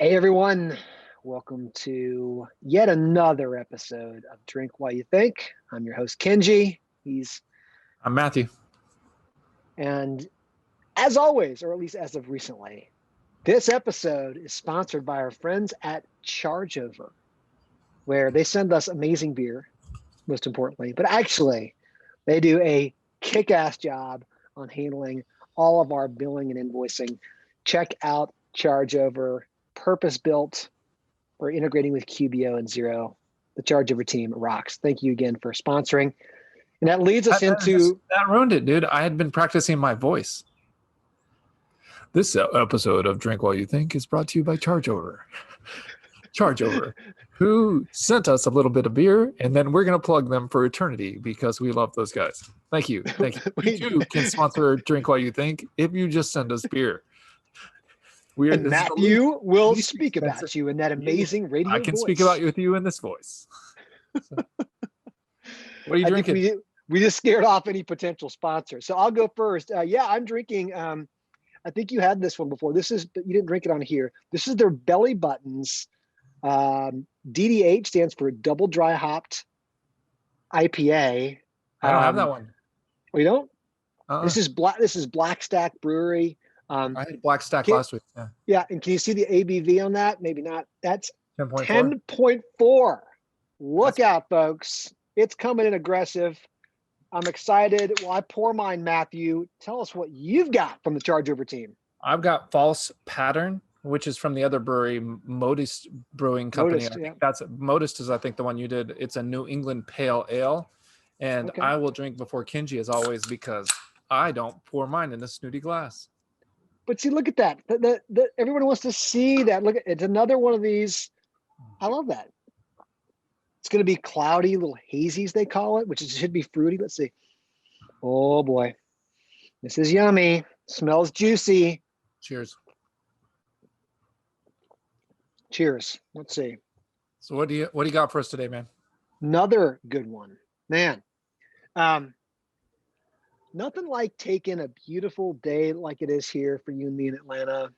Hey everyone, welcome to yet another episode of Drink While You Think. I'm your host Kenji. I'm Matthew. And as always, or at least as of recently, this episode is sponsored by our friends at Chargeover, where they send us amazing beer, most importantly, but actually they do a kick-ass job on handling all of our billing and invoicing. Check out Chargeover. Purpose-built for integrating with QBO and Xero. The Chargeover team rocks. Thank you again for sponsoring. And that leads us into... That ruined it, dude. I had been practicing my voice. This episode of Drink While You Think is brought to you by Chargeover. Chargeover, who sent us a little bit of beer, and then we're going to plug them for eternity because we love those guys. Thank you. Thank you. You too can sponsor Drink While You Think if you just send us beer. And Matthew will speak about you in that amazing radio voice. I can speak about you with you in this voice. So, what are you drinking? We just scared off any potential sponsor. So I'll go first. I'm drinking. I think you had this one before. You didn't drink it on here. This is their Belly Buttons. DDH stands for Double Dry Hopped IPA. I don't have that one. We don't. This is Black Stack Brewery. I had Black Stack last week. Yeah, and can you see the ABV on that? Maybe not. That's 10.4. 10.4. Look out, folks. It's coming in aggressive. I'm excited. Well, I pour mine, Matthew. Tell us what you've got from the Chargeover team. I've got False Pattern, which is from the other brewery, Modist Brewing Co. Modist is, I think, the one you did. It's a New England Pale Ale. And okay. I will drink before Kenji, as always, because I don't pour mine in a snooty glass. But see, look at that. Everyone wants to see that. Look, it's another one of these. I love that. It's going to be cloudy, little hazies, they call it, which should be fruity. Let's see. Oh boy, this is yummy. Smells juicy. Cheers. Cheers. Let's see. So what do you got for us today, man? Another good one, man. Nothing like taking a beautiful day like it is here for you and me in Atlanta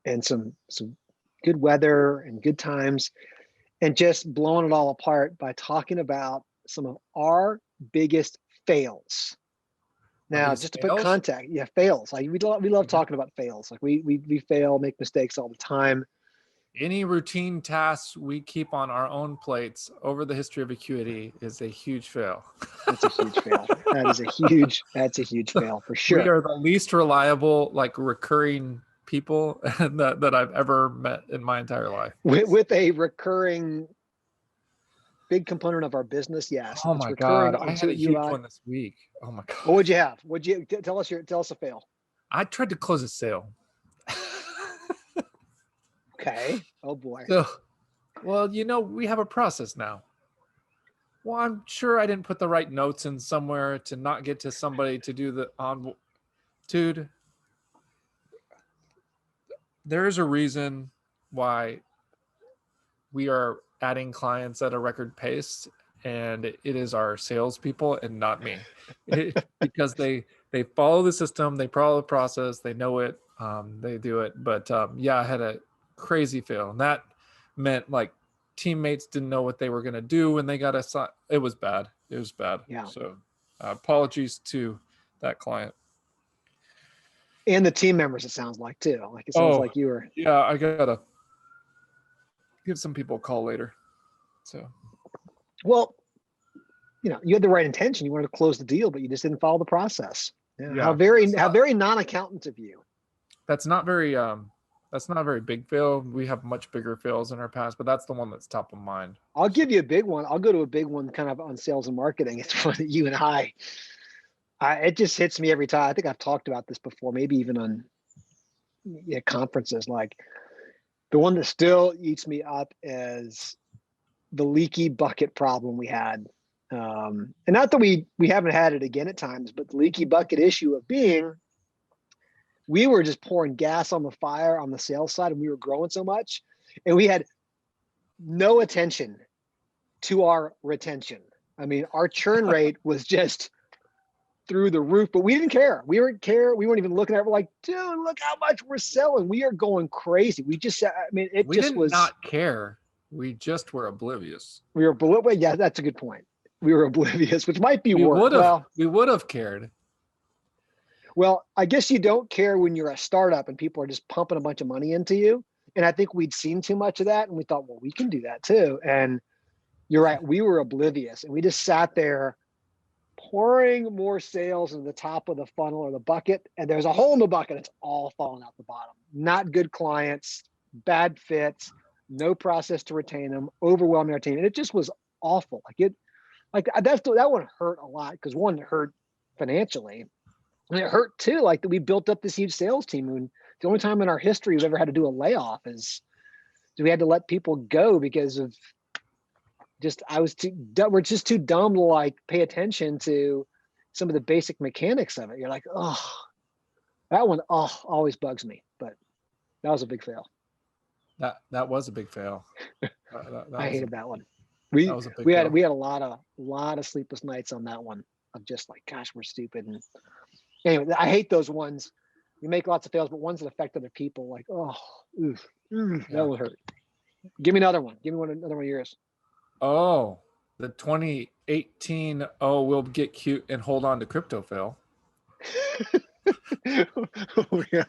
and some good weather and good times and just blowing it all apart by talking about some of our biggest fails. Now, just to put context, fails. Like we love talking about fails. Like we fail, make mistakes all the time. Any routine tasks we keep on our own plates over the history of Acuity is a huge fail. That's a huge fail. That's a huge fail for sure. We are the least reliable, recurring people that I've ever met in my entire life. With a recurring big component of our business, yes. Oh my God, I had a huge one this week. Oh my God. What would you have? Tell us a fail? I tried to close a sale. Okay. Oh boy. So, well, we have a process now. Well, I'm sure I didn't put the right notes in somewhere to not get to somebody to do the on. Dude, there is a reason why we are adding clients at a record pace, and it is our salespeople and not me, because they follow the system, they follow the process, they know it, they do it. But I had a crazy fail, and that meant teammates didn't know what they were going to do when they got assigned. It was bad. Yeah. So apologies to that client and the team members. It sounds like too. It sounds like you were. Yeah, I gotta give some people a call later. So, well, you had the right intention. You wanted to close the deal, but you just didn't follow the process. Yeah. How very non-accountant of you. That's not a very big fail. We have much bigger fails in our past, but that's the one that's top of mind. I'll give you a big one. I'll go to a big one kind of on sales and marketing. It's one that you and I it just hits me every time. I think I've talked about this before, maybe even on conferences. The one that still eats me up is the leaky bucket problem we had. And not that we haven't had it again at times, but the leaky bucket issue of being, we were just pouring gas on the fire on the sales side, and we were growing so much, and we had no attention to our retention. I mean, our churn rate was just through the roof, but we didn't care. We weren't even looking at it. We're like, dude, look how much we're selling. We are going crazy. We just, I mean, it We just didn't was not care. We just were oblivious. we were below. Well, yeah, that's a good point. We were oblivious, which might be We worse. would have cared. Well, I guess you don't care when you're a startup and people are just pumping a bunch of money into you. And I think we'd seen too much of that, and we thought, well, we can do that too. And you're right, we were oblivious, and we just sat there pouring more sales into the top of the funnel or the bucket, and there's a hole in the bucket. It's all falling out the bottom. Not good clients, bad fits, no process to retain them, overwhelming our team, and it just was awful. That one hurt a lot because one, it hurt financially, and it hurt too. Like that, we built up this huge sales team, and the only time in our history we've ever had to do a layoff is we had to let people go because of we're just too dumb to like pay attention to some of the basic mechanics of it. You're like, oh, that one, always bugs me. But that was a big fail. That was a big fail. I hated that one. We had a lot of sleepless nights on that one of just like, gosh, we're stupid. And anyway, I hate those ones. You make lots of fails, but ones that affect other people, like, that will hurt. Give me another one. Give me another one of yours. Oh, the 2018, we'll get cute and hold on to crypto fail. Oh, yeah.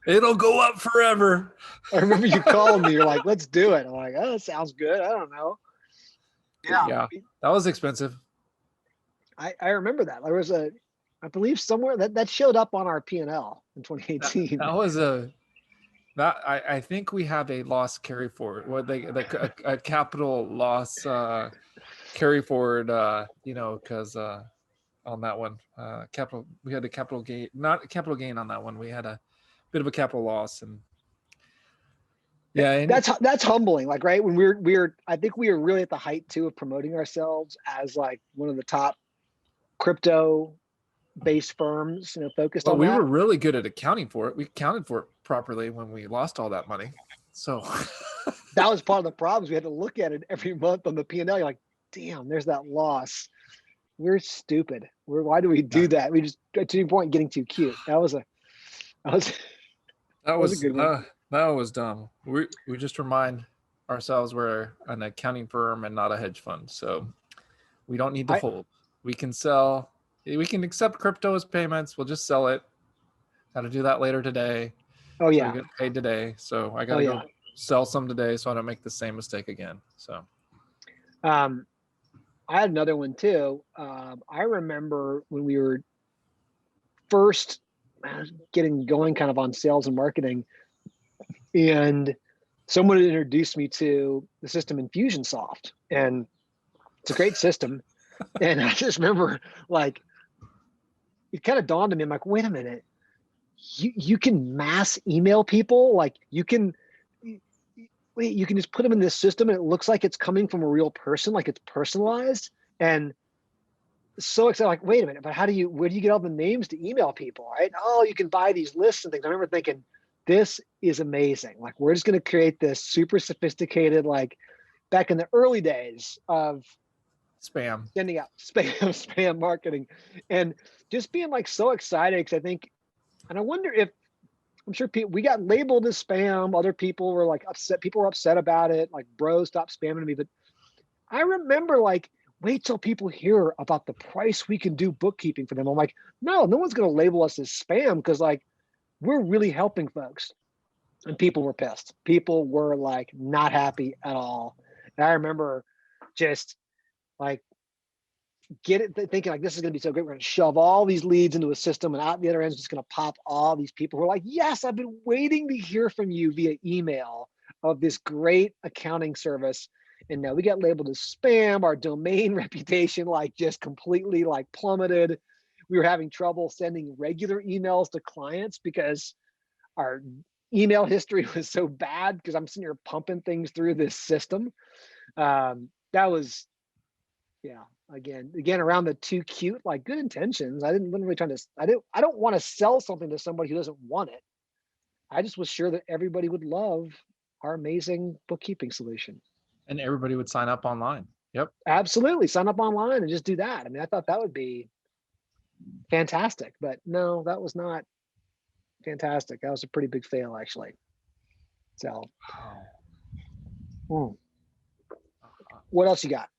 It'll go up forever. I remember you calling me. You're like, let's do it. I'm like, oh, that sounds good. I don't know. Yeah, that was expensive. I remember that. There was I believe somewhere that showed up on our P&L in 2018. I think we have a loss carry forward. A capital loss carry forward. Because on that one, we had a capital gain, not a capital gain on that one. We had a bit of a capital loss, and yeah, that's humbling. Like, right when I think we were really at the height too of promoting ourselves as like one of the top crypto based firms, focused on that. We were really good at accounting for it. We accounted for it properly when we lost all that money. So that was part of the problems. We had to look at it every month on the P&L. You're like, damn, there's that loss. We're stupid. Why do we do that? We just, to your point, getting too cute. That was a good one. That was dumb. We just remind ourselves we're an accounting firm and not a hedge fund. So we don't need to hold. We can sell. We can accept crypto as payments. We'll just sell it. Got to do that later today. Oh yeah. So we get paid today. So I got to go sell some today so I don't make the same mistake again. So. I had another one too. I remember when we were first getting going kind of on sales and marketing, and someone had introduced me to the system Infusionsoft, and it's a great system. And I just remember like, it kind of dawned on me. I'm like, wait a minute, you can mass email people. Like you can just put them in this system and it looks like it's coming from a real person, like it's personalized. And so excited, like, wait a minute, but where do you get all the names to email people, right? Oh, you can buy these lists and things. I remember thinking, this is amazing. Like, we're just going to create this super sophisticated, like back in the early days of spam, sending out spam marketing, and just being like so excited because I think, and I wonder if, I'm sure we got labeled as spam. Other people were like upset. People were upset about it. Like, bro, stop spamming me. But I remember like, wait till people hear about the price we can do bookkeeping for them. I'm like, no one's going to label us as spam because like, we're really helping folks. And people were pissed. People were like not happy at all. And I remember just like thinking like, this is going to be so great. We're going to shove all these leads into a system, and out the other end is just going to pop all these people who are like, yes, I've been waiting to hear from you via email of this great accounting service. And now we got labeled as spam. Our domain reputation like just completely like plummeted. We were having trouble sending regular emails to clients because our email history was so bad because I'm sitting here pumping things through this system. That was, yeah, again, around the too cute, like good intentions. I didn't really I don't want to sell something to somebody who doesn't want it. I just was sure that everybody would love our amazing bookkeeping solution. And everybody would sign up online. Yep. Absolutely. Sign up online and just do that. I mean, I thought that would be fantastic, but no, that was not fantastic. That was a pretty big fail, actually. So, what else you got?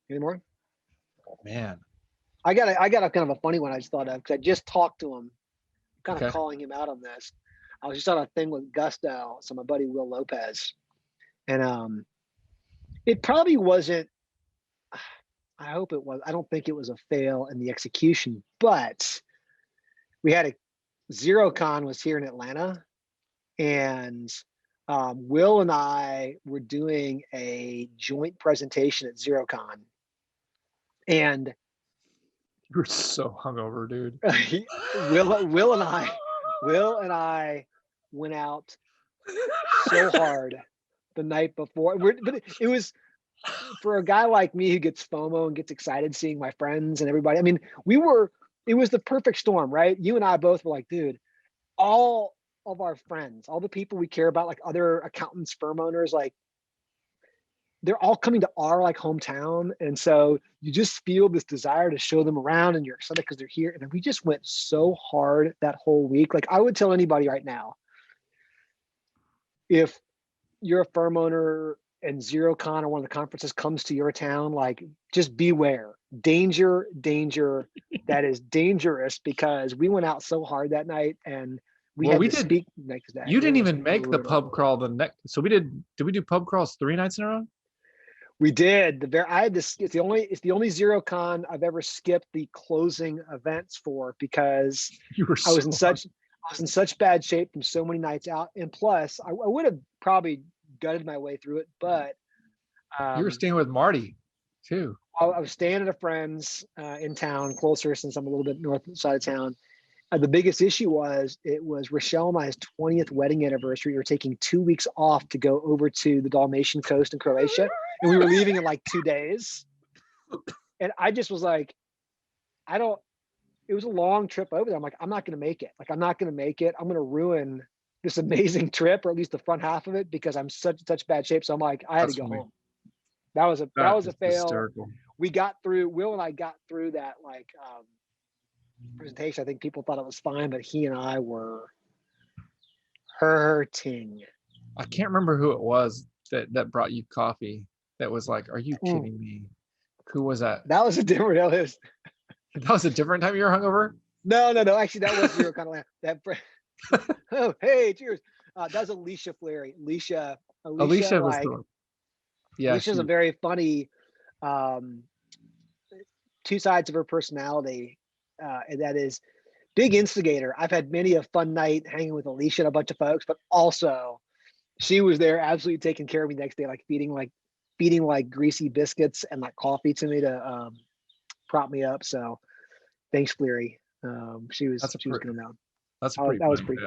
Any more? Man. I got a kind of a funny one I just thought of, because I just talked to him, kind of Okay. calling him out on this. I was just on a thing with Gusto, so my buddy Will Lopez, and it probably wasn't. I hope it was. I don't think it was a fail in the execution, but we had a ZeroCon was here in Atlanta, and Will and I were doing a joint presentation at ZeroCon, and You were so hungover, dude. Will and I went out so hard the night before. But it was, for a guy like me who gets FOMO and gets excited seeing my friends and everybody. I mean, it was the perfect storm, right? You and I both were like, dude, all of our friends, all the people we care about, like other accountants, firm owners, like they're all coming to our like hometown. And so you just feel this desire to show them around, and you're excited because they're here. And we just went so hard that whole week. Like I would tell anybody right now, if you're a firm owner and ZeroCon or one of the conferences comes to your town, like just beware. Danger. That is dangerous, because we went out so hard that night, and we had to speak next day. You didn't even make the pub crawl the next. So did we do pub crawls 3 nights in a row? We did. I had this. It's the only ZeroCon I've ever skipped the closing events for, because I was in such bad shape from so many nights out, and plus I would have probably gutted my way through it, but you were staying with Marty too. I was staying at a friend's in town, closer, since I'm a little bit north side of town. The biggest issue was, it was Rochelle and I's 20th wedding anniversary. We were taking 2 weeks off to go over to the Dalmatian coast in Croatia, and we were leaving in like 2 days. And I just was like, it was a long trip over there. I'm like, I'm not going to make it. Like, I'm not going to make it. I'm going to ruin this amazing trip, or at least the front half of it, because I'm such bad shape. So I'm like, I had to go home. That was a fail. Hysterical. We got through, Will and I got through that like presentation. I think people thought it was fine, but he and I were hurting. I can't remember who it was that brought you coffee. That was like, are you kidding me? Who was that? That was a different. That was a different time you were hungover? No. Actually, that was your kind of that. Oh, hey, cheers. That was Alicia Fleary. Alicia was like, yeah. Alicia's a very funny, two sides of her personality, and that is big instigator. I've had many a fun night hanging with Alicia and a bunch of folks, but also she was there absolutely taking care of me the next day, like feeding like greasy biscuits and like coffee to me to prop me up. So thanks, Fleary. She was good enough. That's pretty. That was pretty.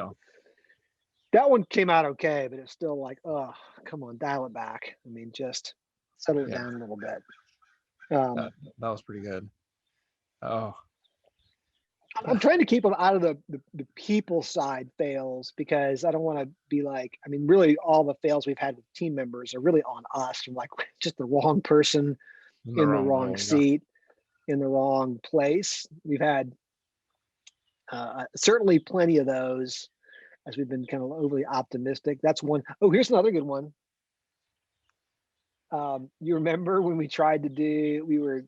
That one came out okay, but it's still like, oh, come on, dial it back. I mean, just settle it down a little bit. That was pretty good. Oh, I'm trying to keep them out of the people side fails, because I don't want to be like, I mean, really all the fails we've had with team members are really on us, from like just the wrong person in the wrong seat, in the wrong place. We've had certainly plenty of those, as we've been kind of overly optimistic. That's one. Oh, here's another good one. You remember when we were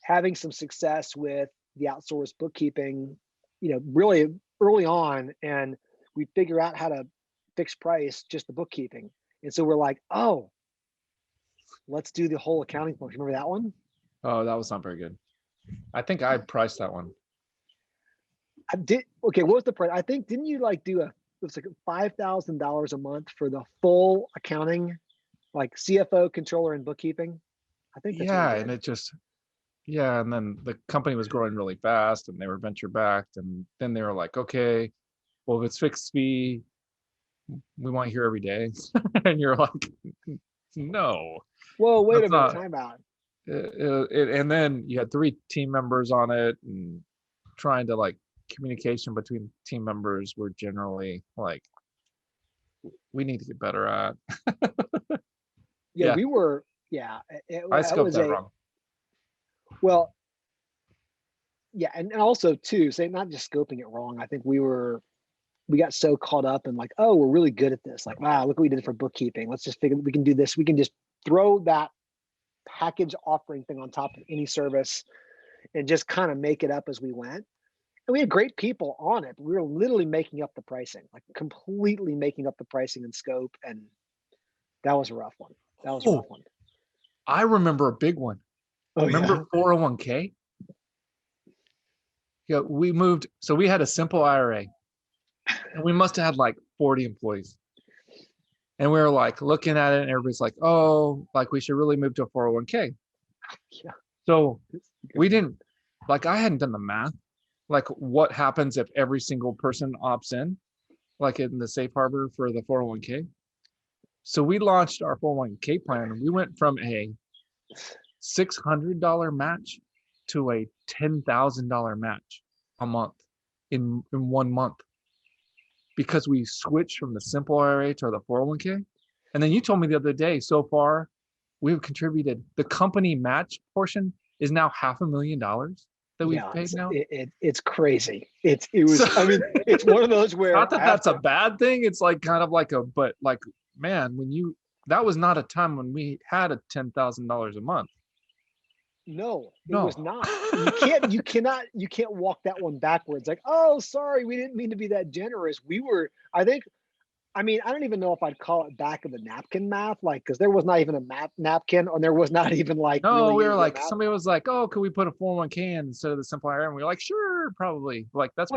having some success with the outsourced bookkeeping, really early on, and we figure out how to fix price just the bookkeeping. And so we're like, oh, let's do the whole accounting function. Remember that one? Oh, that was not very good. I think I priced that one. I did. Okay, what was the price? I think, didn't you like do it was like $5,000 a month for the full accounting, like CFO, controller, and bookkeeping? I think that's and it just, and then the company was growing really fast, and they were venture backed, and then they were like, okay, well, if it's fixed fee, we want you here every day. And you're like, no. Well, wait a minute, time out. And then you had 3 team members on it, and trying to like communication between team members were generally like, we need to get better at. We were Yeah, I that scoped was that wrong. well, yeah, and also too, say not just scoping it wrong. I think we got so caught up in like, oh, we're really good at this. Like, wow, look what we did for bookkeeping. Let's just figure we can do this. We can just throw that package offering thing on top of any service and just kind of make it up as we went. And we had great people on it. But we were literally making up the pricing, like completely making up the pricing and scope. And that was a rough one. That was a rough one. I remember a big one. Oh, remember 401k? Yeah, we moved. So we had a simple IRA, and we must have had like 40 employees. And we were like looking at it, and everybody's like, "Oh, like we should really move to a 401k." Yeah. So we didn't, like, I hadn't done the math. Like, what happens if every single person opts in, like in the safe harbor for the 401k? So we launched our 401k plan, and we went from a $600 match to a $10,000 match a month in 1 month, because we switched from the simple IRA to the 401k. And then you told me the other day, so far we've contributed, the company match portion is now $500,000 that we've paid now. It's crazy. It was, I mean, it's one of those where not that that's a bad thing. It's like kind of like but like, man, that was not a time when we had a $10,000 a month. No, it was not. You can't walk that one backwards. Like, oh, sorry, we didn't mean to be that generous. I don't even know if I'd call it back of the napkin math, like, because there was not even a napkin, and there was not even like. No, we were like, somebody was like, oh, could we put a 401k in instead of the simple IRA? And we were like, sure, probably. Like that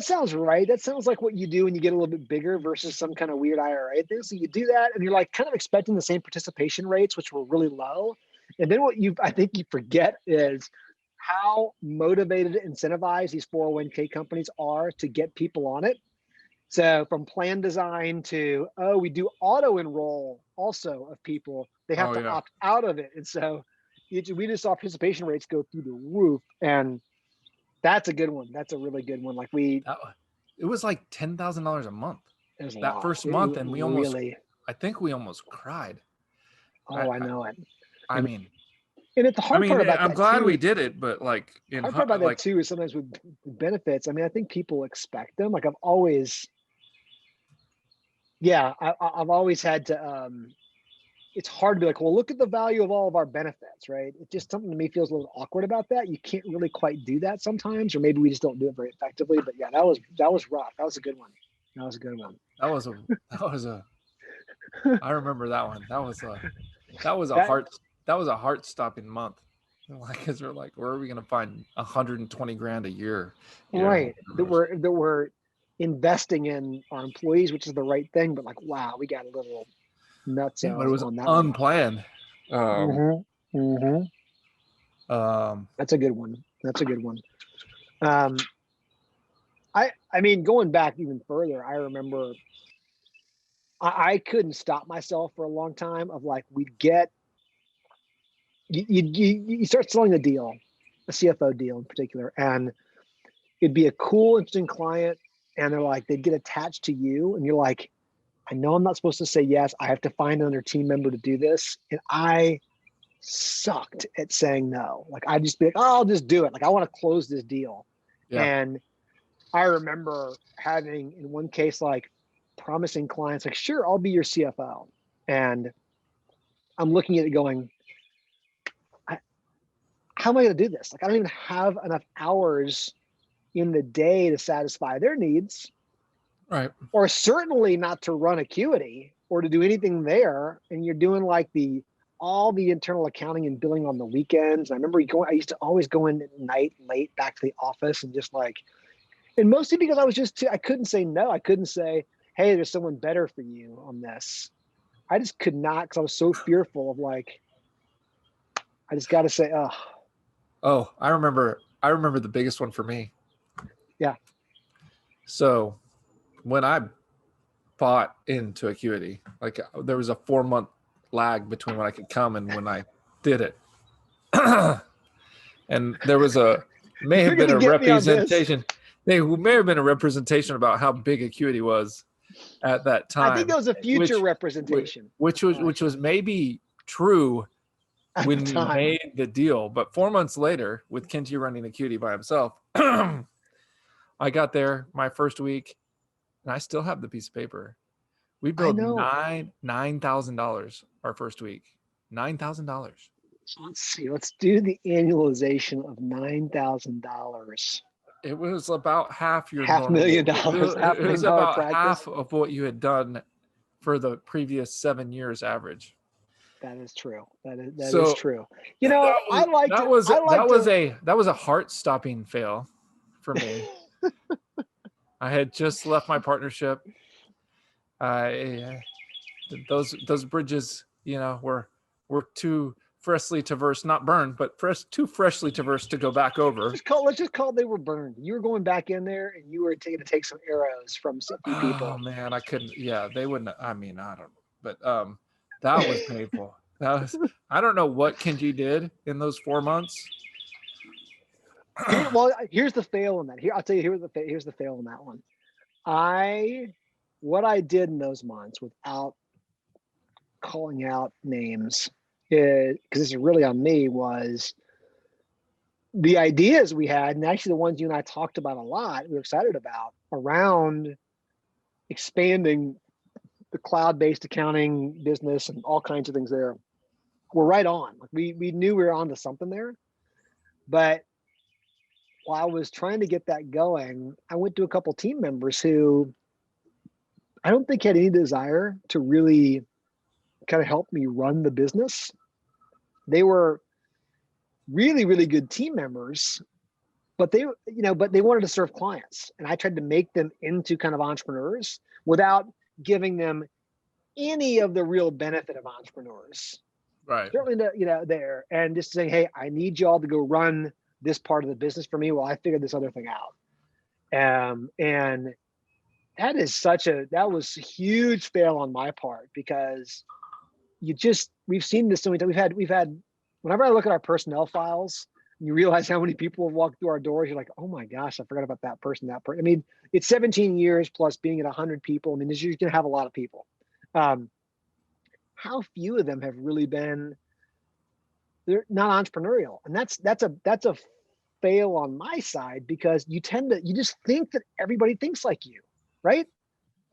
sounds right. That sounds like what you do when you get a little bit bigger versus some kind of weird IRA thing. So you do that, and you're like kind of expecting the same participation rates, which were really low. And then I think you forget is how motivated and incentivized these 401k companies are to get people on it. So from plan design to, we do auto enroll also of people. They have to opt out of it. And so we just saw participation rates go through the roof. And that's a good one. That's a really good one. Like it was like $10,000 a month that first month. And I think we almost cried. Oh, I know it. I mean, and it's the hard part about I'm glad we did it, but like, the hard part about that too is sometimes with benefits. I mean, I think people expect them. Like I've always had to. It's hard to be like, well, look at the value of all of our benefits, right? It just something to me feels a little awkward about that. You can't really quite do that sometimes, or maybe we just don't do it very effectively. But yeah, that was rough. That was a good one. That was a good one. I remember that one. That was a heart-stopping month. Like, because we're like, where are we going to find $120,000 a year? Right. That we're investing in our employees, which is the right thing. But like, wow, we got a little nuts. But it was unplanned. That's a good one. I mean, going back even further, I remember I couldn't stop myself for a long time of like, we'd get, you start selling a deal, a CFO deal in particular, and it'd be a cool, interesting client, and they'd get attached to you, and you're like, I know I'm not supposed to say yes. I have to find another team member to do this. And I sucked at saying no. Like I'd just be like, oh, I'll just do it. Like I want to close this deal. Yeah. And I remember having in one case, like promising clients, like, sure, I'll be your CFO. And I'm looking at it going, how am I going to do this? Like, I don't even have enough hours in the day to satisfy their needs. Right. Or certainly not to run Acuity or to do anything there. And you're doing like all the internal accounting and billing on the weekends. I remember I used to always go in at night, late back to the office and just like, and mostly because I couldn't say no. I couldn't say, hey, there's someone better for you on this. I just could not, because I was so fearful of like, I just got to say, oh, I remember the biggest one for me. Yeah. So when I bought into Acuity, like there was a 4-month lag between when I could come and when I did it. And there was may have been a representation about how big Acuity was at that time. I think there was a future representation. Which was maybe true at when the we time. made the deal. But 4 months later, with Kenji running Acuity by himself, I got there my first week, and I still have the piece of paper. We I billed know. $9,000 our first week. $9,000. Let's see. Let's do the annualization of $9,000. It was about half your $500,000. normal. It was $500,000 about practice. half of what you had done for the previous 7 years average. That is true. That is true. You know, that was a heart-stopping fail for me. I had just left my partnership. Those bridges, were too freshly traversed, not burned, but too freshly traversed to go back over. Let's just call it they were burned. You were going back in there, and you were going to take some arrows from some people. Oh man, I couldn't. Yeah, they wouldn't. I mean, I don't know, but that was painful. I don't know what Kenji did in those 4 months. Here's the fail on that. I'll tell you. Here's the fail on that one. What I did in those months, without calling out names, because this is really on me, was the ideas we had, and actually the ones you and I talked about a lot, we were excited about, around expanding the cloud-based accounting business and all kinds of things there, were right on. Like we knew we were onto something there. But while I was trying to get that going, I went to a couple team members who I don't think had any desire to really kind of help me run the business. They were really, really good team members, but they wanted to serve clients. And I tried to make them into kind of entrepreneurs without giving them any of the real benefit of entrepreneurs. Right. Certainly, there, and just saying, hey, I need y'all to go run this part of the business for me while I figure this other thing out. And that was a huge fail on my part, because we've seen this so many times. We've had, whenever I look at our personnel files, you realize how many people have walked through our doors. You're like, oh my gosh, I forgot about that person. I mean, it's 17 years plus being at 100 people. I mean, you're going to have a lot of people. How few of them have really been, they're not entrepreneurial. And that's a fail on my side, because you just think that everybody thinks like you, right?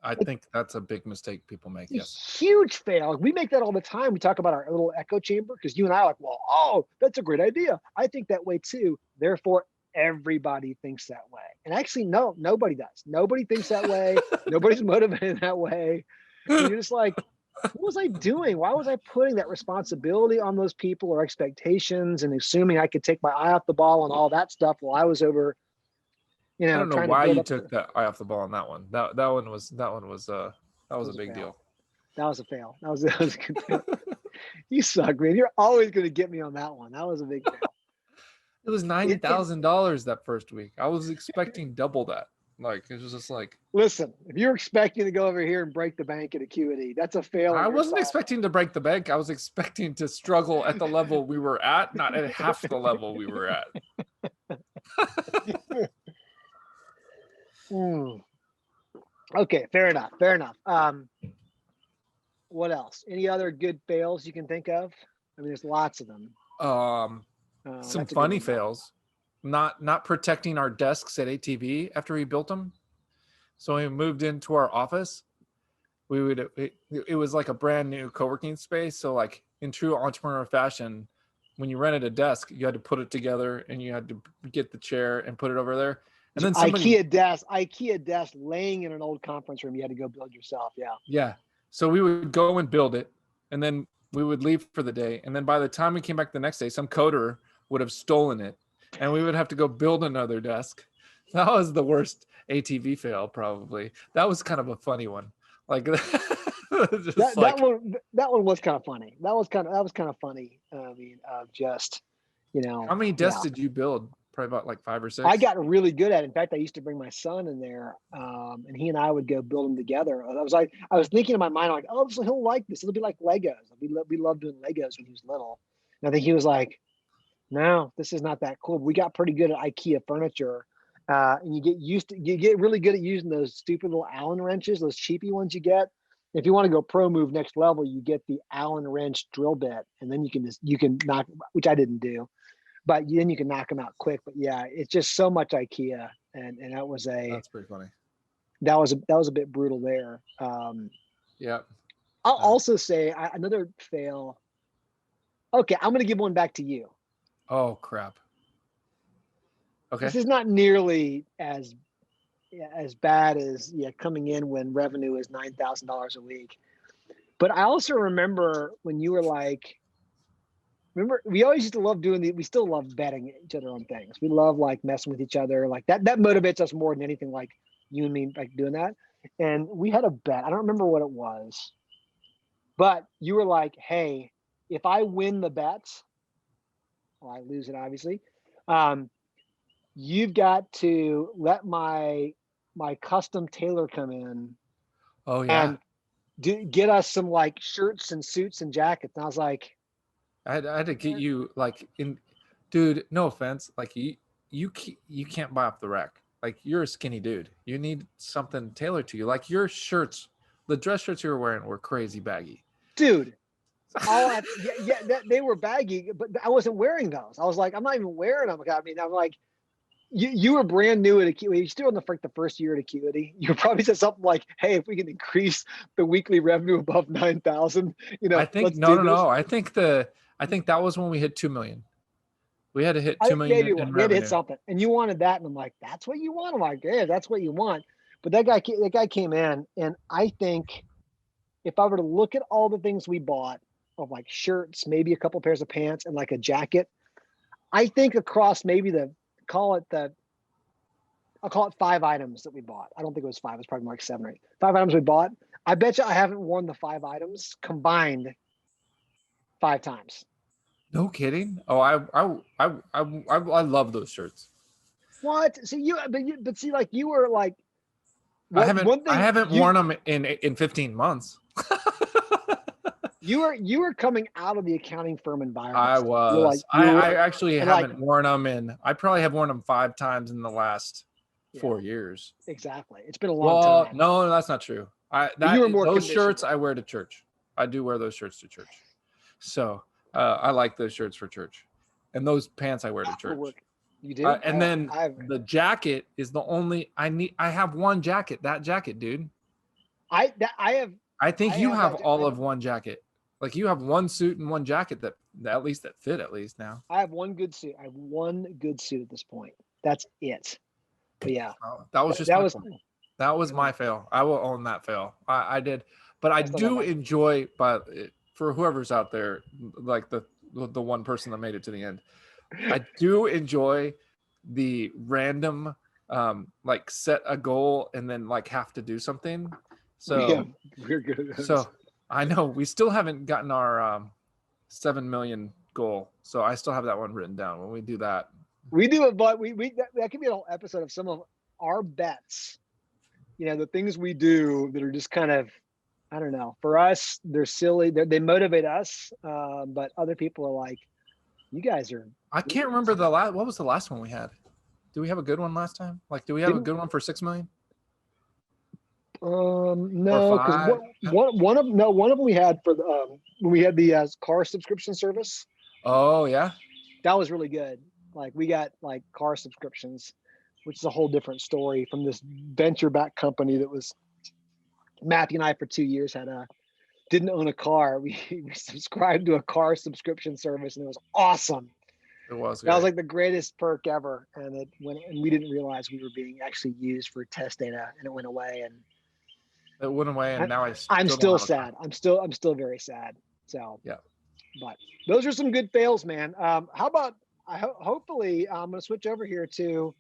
I think that's a big mistake people make. Yes. Huge fail. We make that all the time. We talk about our little echo chamber, because you and I are like, well, that's a great idea. I think that way too. Therefore, everybody thinks that way. And actually, no, nobody does. Nobody thinks that way. Nobody's motivated that way. And you're just like, what was I doing? Why was I putting that responsibility on those people, or expectations, and assuming I could take my eye off the ball and all that stuff while I was over, I don't know why you took that eye off the ball on that one. That was a big deal. That was a fail. That was a good fail. You suck, man. You're always going to get me on that one. That was a big fail. It was $90,000 that first week. I was expecting double that. Like, it was just like, listen, if you're expecting to go over here and break the bank at Acuity, that's a fail. I wasn't expecting to break the bank. I was expecting to struggle at the level we were at, not at half the level we were at. Okay, fair enough. What else? Any other good fails you can think of? I mean, there's lots of them. Some funny fails. Not protecting our desks at ATV after we built them. So when we moved into our office, it was like a brand new co-working space. So like in true entrepreneur fashion, when you rented a desk, you had to put it together, and you had to get the chair and put it over there. And then IKEA desk laying in an old conference room, you had to go build yourself. Yeah. So we would go and build it, and then we would leave for the day. And then by the time we came back the next day, some coder would have stolen it, and we would have to go build another desk. That was the worst ATV fail, probably. That was kind of a funny one. Like that one was kind of funny. That was kind of funny. I mean, just, how many desks did you build? Probably about like 5 or 6. I got really good at it. In fact, I used to bring my son in there, and he and I would go build them together. I was thinking in my mind, like, oh, so he'll like this. It'll be like Legos. We loved doing Legos when he was little. And I think he was like, no, this is not that cool. We got pretty good at IKEA furniture. And you get really good at using those stupid little Allen wrenches, those cheapy ones you get. If you want to go pro move next level, you get the Allen wrench drill bit, and then you can knock, which I didn't do, but then you can knock them out quick. But yeah, it's just so much IKEA, and That's pretty funny. That was a bit brutal there. Yeah. I'll also say another fail. Okay, I'm going to give one back to you. Oh crap. Okay. This is not nearly as bad as coming in when revenue is $9,000 a week. But I also remember when you were like, we always used to love we still love betting each other on things. We love like messing with each other. Like that motivates us more than anything, like you and me like doing that. And we had a bet. I don't remember what it was, but you were like, hey, if I win the bets, well, I lose it obviously. You've got to let my custom tailor come in. Oh yeah. And get us some like shirts and suits and jackets. And I was like, I had to get you like dude, no offense. Like you can't buy off the rack. Like you're a skinny dude. You need something tailored to you. Like your shirts, the dress shirts you were wearing were crazy baggy. Dude, they were baggy, but I wasn't wearing those. I was like, I'm not even wearing them. I mean, I'm like, you were brand new at Acuity. You're still in the first year at Acuity. You probably said something like, "Hey, if we can increase the weekly revenue above 9,000, I think no. I think that was when we hit 2 million. We had to hit 2 million in revenue. We had to hit something, and you wanted that, and I'm like, "That's what you want." I'm like, "Yeah, that's what you want." But that guy came in, and I think if I were to look at all the things we bought of like shirts, maybe a couple pairs of pants, and like a jacket, I think across maybe I'll call it 5 items that we bought. I don't think it was 5. It was probably more like 7 or 8. 5 items we bought. I bet you I haven't worn the 5 items combined 5 times. No kidding. Oh, I love those shirts. What? See but see, like you were like, I haven't worn them in 15 months. You were coming out of the accounting firm environment. I was. I actually haven't worn them I probably have worn them 5 times in the last 4 years. Exactly. It's been a long time. No, that's not true. Those shirts I wear to church. I do wear those shirts to church. So I like those shirts for church. And those pants I wear to church. You do? And then the jacket is the only I have one jacket. That jacket, dude. I think you have all of one jacket. Like you have one suit and one jacket that fit at least now. I have one good suit. I have one good suit at this point. That's it. But yeah. That was my fail. I will own that fail. I did. But I do enjoy, but for whoever's out there, like the one person that made it to the end, I do enjoy the random like set a goal and then like have to do something. So yeah, we're good. So I know we still haven't gotten our 7 million goal. So I still have that one written down. When we do that, we do it, but that could be a whole episode of some of our bets. The things we do that are just kind of, I don't know. For us, they're silly. They motivate us, but other people are like, "You guys are." I can't remember what was the last one we had. Do we have a good one last time? Like, do we have a good one for 6 million? No, because one of them we had for the when we had the car subscription service. Oh yeah, that was really good. Like we got like car subscriptions, which is a whole different story from this venture-backed company that was Matthew and I for 2 years didn't own a car. We subscribed to a car subscription service, and it was awesome. It was. That was like the greatest perk ever, and we didn't realize we were being actually used for test data, and it went away. And it went away, and now I'm still sad. I'm still very sad. So yeah, but those are some good fails, man. How about hopefully I'm going to switch over here to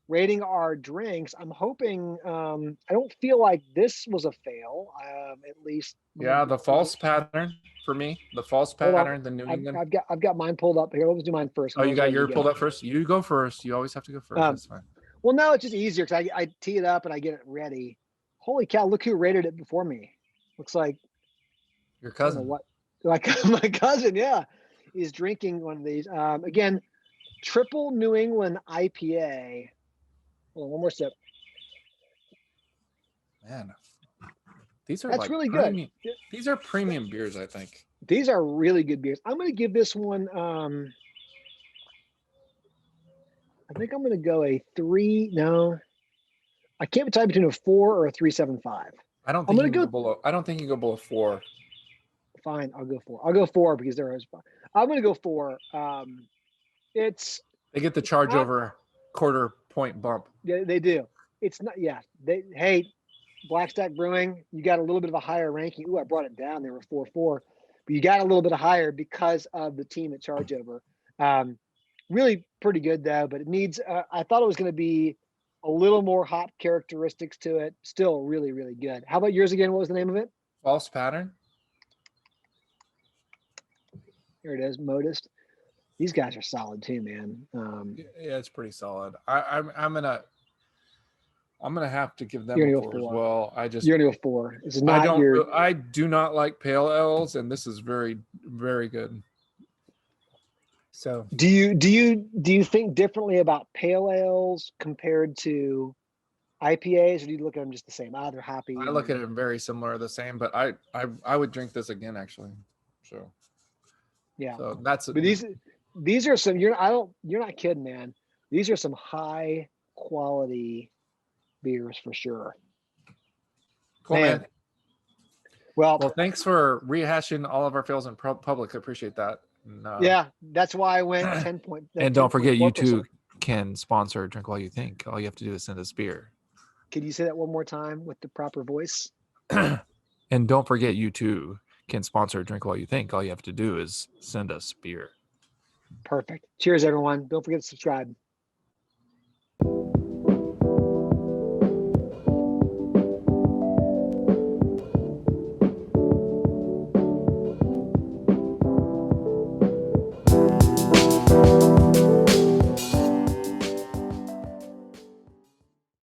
rating our drinks. I'm hoping I don't feel like this was a fail. At least the false pattern for me. The false pattern. The New England. I've got mine pulled up here. Let's do mine first. Oh, you got your pulled up first. You go first. You always have to go first. That's fine. Well, no, it's just easier because I tee it up and I get it ready. Holy cow! Look who rated it before me. Looks like your cousin. What? Like my cousin? Yeah, he's drinking one of these. Again, triple New England IPA. Hold on, one more sip. Man, These are That's like really premium, good. these are premium beers, I think. These are really good beers. I'm going to give this one, I think I'm going to go a 3. No, I can't decide between a 4 or a 3.75. I don't I'm think you going to can go go below. I don't think you can go below 4. fine. I'll go 4. I'll go 4 because they're always fun. I'm going to go 4. It's They get the not, Chargeover quarter point bump. yeah, they do. It's not, yeah. Hey, Black Stack Brewing, you got a little bit of a higher ranking. Ooh, I brought it down. They were 4.4, but you got a little bit higher because of the team at Chargeover. Really pretty good though, but it needs, I thought it was going to be a little more hop characteristics to it. Still really, really good. How about yours again? What was the name of it? False pattern. Here it is, Modist. These guys are solid too, man. Yeah, it's pretty solid. I'm gonna have to give them You're a gonna go 4 as 4. well. You're gonna go 4. This is not I do not like pale ales, and this is very, very good. So Do you think differently about pale ales compared to IPAs, or do you look at them just the same? Either hoppy. I look at them very similar, the same, but I would drink this again actually. So yeah. so that's But these are some, you're not kidding, man. These are some high quality beers for sure. cool, man. Well, Thanks for rehashing all of our fails in public. I appreciate that. yeah, that's why I went 10 point. And don't forget, you 10.4%. too can sponsor Drink While You Think. All you have to do is send us beer. Can you say that one more time with the proper voice? And don't forget, you too can sponsor Drink While You Think. All you have to do is send us beer. Perfect. Cheers, everyone. Don't forget to subscribe.